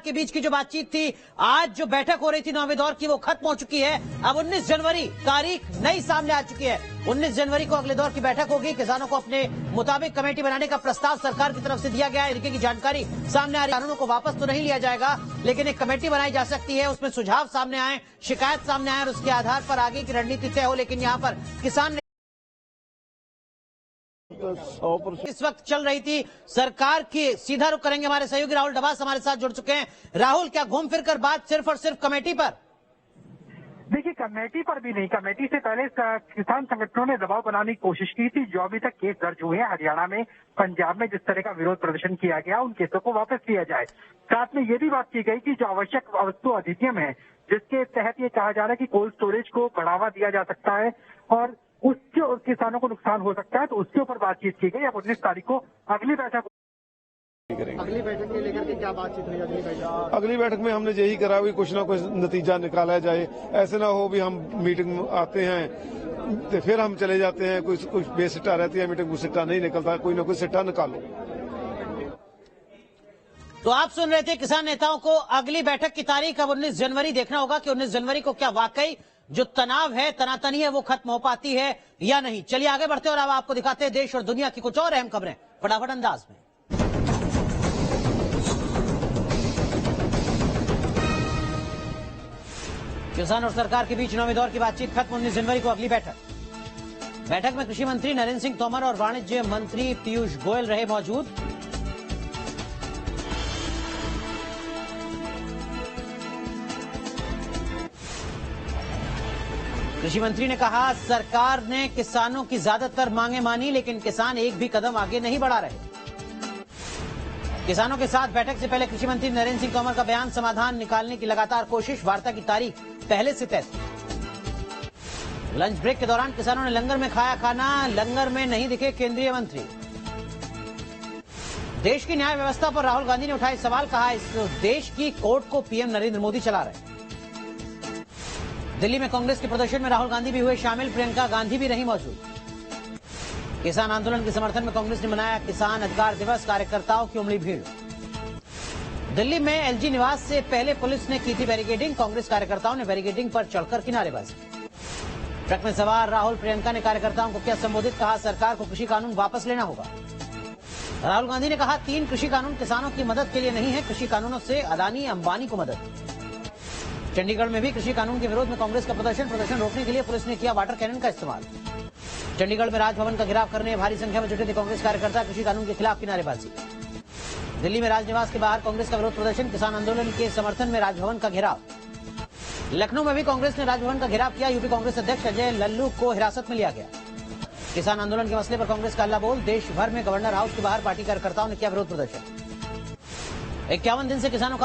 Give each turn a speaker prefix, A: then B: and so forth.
A: के बीच की जो बातचीत थी, आज जो बैठक हो रही थी 9वें दौर की, वो खत्म हो चुकी है। अब 19 जनवरी तारीख नई सामने आ चुकी है। 19 जनवरी को अगले दौर की बैठक होगी। किसानों को अपने मुताबिक कमेटी बनाने का प्रस्ताव सरकार की तरफ से दिया गया है। इनकी जानकारी सामने आ रही है। कानूनों को वापस तो नहीं लिया जाएगा, लेकिन एक कमेटी बनाई जा सकती है। उसमें सुझाव सामने आए, शिकायत सामने आए और उसके आधार पर आगे की रणनीति तय हो। लेकिन यहाँ पर किसान इस वक्त चल रही थी सरकार की। सीधा रुख करेंगे, हमारे सहयोगी राहुल डबास हमारे साथ जुड़ चुके हैं। राहुल, क्या घूम फिर कर बात सिर्फ और सिर्फ कमेटी पर?
B: देखिए, कमेटी पर भी नहीं, कमेटी से पहले किसान संगठनों ने दबाव बनाने की कोशिश की थी। जो अभी तक केस दर्ज हुए हैं हरियाणा में, पंजाब में, जिस तरह का विरोध प्रदर्शन किया गया, उन केसों को वापस लिया जाए। साथ में ये भी बात की गई कि जो आवश्यक वस्तु अधिनियम है, जिसके तहत ये कहा जा रहा है कि कोल्ड स्टोरेज को बढ़ावा दिया जा सकता है और उससे किसानों को नुकसान हो सकता है, तो उसके ऊपर बातचीत की गई। अब 19 तारीख को अगली बैठक
C: अगली बैठक के लेकर के क्या बातचीत हुई?
D: अगली बैठक में हमने यही करा कि कुछ ना कुछ नतीजा निकाला जाए। ऐसे ना हो भी हम मीटिंग में आते हैं तो फिर हम चले जाते हैं, कुछ बेसिट्टा रहती है मीटिंग, कुछ सिट्टा नहीं निकलता, कोई ना कोई सिट्टा निकालो।
A: तो आप सुन रहे थे किसान नेताओं को। अगली बैठक की तारीख अब 19 जनवरी देखना होगा कि 19 जनवरी को क्या वाकई जो तनाव है, तनातनी है, वो खत्म हो पाती है या नहीं। चलिए आगे बढ़ते हैं और अब आपको दिखाते हैं देश और दुनिया की कुछ और अहम खबरें फटाफट अंदाज में। किसान और सरकार के बीच 9वें दौर की बातचीत खत्म। 19 जनवरी को अगली बैठक में कृषि मंत्री नरेंद्र सिंह तोमर और वाणिज्य मंत्री पीयूष गोयल रहे मौजूद। कृषि मंत्री ने कहा, सरकार ने किसानों की ज्यादातर मांगे मानी, लेकिन किसान एक भी कदम आगे नहीं बढ़ा रहे। किसानों के साथ बैठक से पहले कृषि मंत्री नरेंद्र सिंह तोमर का बयान, समाधान निकालने की लगातार कोशिश, वार्ता की तारीख पहले से तय थी। लंच ब्रेक के दौरान किसानों ने लंगर में खाया खाना, लंगर में नहीं दिखे केंद्रीय मंत्री। देश की न्याय व्यवस्था पर राहुल गांधी ने उठाए सवाल, कहा इस देश की कोर्ट को पीएम नरेंद्र मोदी चला रहे। दिल्ली में कांग्रेस के प्रदर्शन में राहुल गांधी भी हुए शामिल, प्रियंका गांधी भी रही मौजूद। किसान आंदोलन के समर्थन में कांग्रेस ने मनाया किसान अधिकार दिवस, कार्यकर्ताओं की उमड़ी भीड़। दिल्ली में एलजी निवास से पहले पुलिस ने की थी बैरिकेडिंग, कांग्रेस कार्यकर्ताओं ने बैरिकेडिंग पर चढ़कर किनारेबाजी। ट्रक में सवार राहुल प्रियंका ने कार्यकर्ताओं को किया संबोधित, कहा सरकार को कृषि कानून वापस लेना होगा। राहुल गांधी ने कहा 3 कृषि कानून किसानों की मदद के लिए नहीं है, कृषि कानूनों से अदानी अंबानी को मदद। चंडीगढ़ में भी कृषि कानून के विरोध में कांग्रेस का प्रदर्शन रोकने के लिए पुलिस ने किया वाटर कैनन का इस्तेमाल। चंडीगढ़ में राजभवन का घेराव करने भारी संख्या में जुटे थे कांग्रेस कार्यकर्ता, कृषि कानून के खिलाफ किनारेबाजी। दिल्ली में राजनिवास के बाहर कांग्रेस का विरोध प्रदर्शन, किसान आंदोलन के समर्थन में राजभवन का घेराव। लखनऊ में भी कांग्रेस ने राजभवन का घेराव किया, यूपी कांग्रेस अध्यक्ष अजय लल्लू को हिरासत में लिया गया। किसान आंदोलन के मसले पर कांग्रेस का हल्ला बोल, देश भर में गवर्नर हाउस के बाहर पार्टी कार्यकर्ताओं ने किया विरोध प्रदर्शन। 51 दिन से किसानों का